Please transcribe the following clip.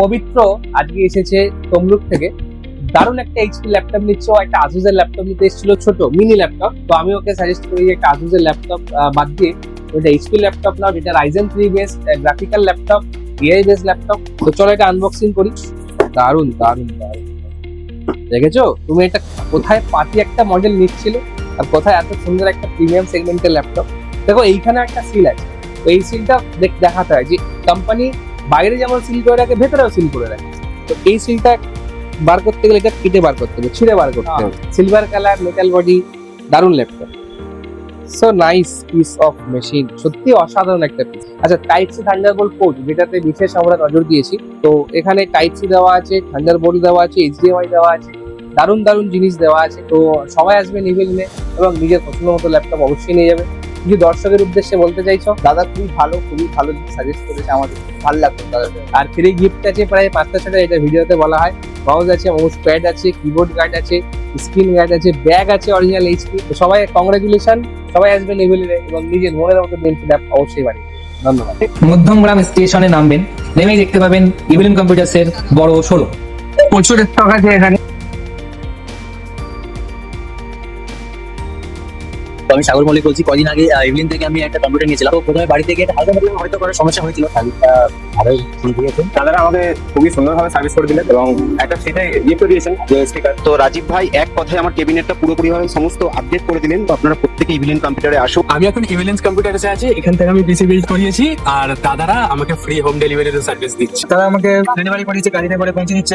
পবিত্র আজকে এসেছে তমলুক থেকে, দারুণ একটা এইচপি ল্যাপটপ নিচ্ছে। ও একটা আসুসের ল্যাপটপ নিতে এসেছিল, ছোট মিনি ল্যাপটপ। তো আমি ওকে সাজেস্ট করি যে একটা আসুসের ল্যাপটপ বাদ দিয়ে ওটা এইচপি ল্যাপটপ নাও, যেটা Ryzen 3 base graphical laptop, AI base laptop. তো চলো এটা আনবক্সিং করি। দারুণ দারুণ দারুণ, দেখেছো তুমি এটা কোথায় পাতি একটা মডেল নিচ্ছিল আর কোথায় এত সুন্দর একটা প্রিমিয়াম সেগমেন্টের ল্যাপটপ। দেখো এইখানে একটা সিল আছে, তো এই সিলটা দেখাতে হয় যে কোম্পানি বাইরে যেমন সিল করে রাখে ভেতরেও সিল করে রাখে। তো এই সিলটা বার করতে গেলে এটা কেটে বার করতে হবে, ছিঁড়ে বার করতে হবে। সিলভার কালার, মেটাল বডি, দারুণ laptop. So nice piece of machine, সত্যি অসাধারণ একটা পিস। আচ্ছা, টাইপ সি থান্ডারবোল্ট পোর্ট, যেটাতে বিশেষ আমরা নজর দিয়েছি। তো এখানে টাইপ সি দেওয়া আছে, থান্ডারবোল্ট দেওয়া আছে, এইচডিএমআই দেওয়া আছে, দারুণ দারুণ জিনিস দেওয়া আছে। তো সবাই আসবে নিবে নিয়ে এবং নিজের পছন্দ মতো ল্যাপটপ অবশ্যই নিয়ে যাবে। কিছু দর্শকের উদ্দেশ্যে বলতে চাইছো? দাদা খুবই ভালো সাজেস্ট করেছে, আমাদের ভালো লাগতো দাদাকে। আর ফ্রি গিফট আছে প্রায় 5টা-6টা, এটা ভিডিওতে বলা হয়। মাউস আছে, মাউস প্যাড আছে, কিবোর্ড গার্ড আছে, স্ক্রিন গার্ড আছে, ব্যাগ আছে অরিজিনাল এইচপি। তো সবাই কংগ্রাচুলেশন, সবাই আসবেন ইভেলিনে এবং নিজের মনের মতো বেঞ্চি ল্যাপ অবশ্যই বানিয়ে দেবেন। ধন্যবাদ। মধ্যমগ্রাম স্টেশনে নামবেন, নেমেই দেখতে পাবেন ইভিলিন কম্পিউটার্স এর বড় শোরুম। প্রচুর স্টক আছে এখানে। তো আমি সাগর মল্লিক বলছি। কদিন আগে ইভিলিন থেকে আমি একটা কম্পিউটার নিয়েছিলাম। তো প্রথমে বাড়ি থেকে একটা হালকা মতো হয়তো করার সমস্যা হয়েছিল, সার্ভিসটা ভালোই ফুল দিয়েছে। দাদারা আমাদের খুবই সুন্দরভাবে সার্ভিস করে দিলেন এবং একটা সেটা গিফট দিয়েছেন যে স্টিকার। তো রাজীব ভাই এক কথায় আমার কেবিনেটটা পুরোপুরিভাবে সমস্ত আপডেট করে দিলেন। তো আপনারা প্রত্যেকে ইভিলিন কম্পিউটারে আসুন। আমি এখন ইভিলেন্স কম্পিউটারে আছি, এখান থেকে আমি পিসি বিল্ড করিয়েছি আর দাদারা আমাকে ফ্রি হোম ডেলিভারির সার্ভিস দিচ্ছে। তারা আমাকে ডেলিভারি করেছে, গাড়িতে করে পৌঁছে দিচ্ছে।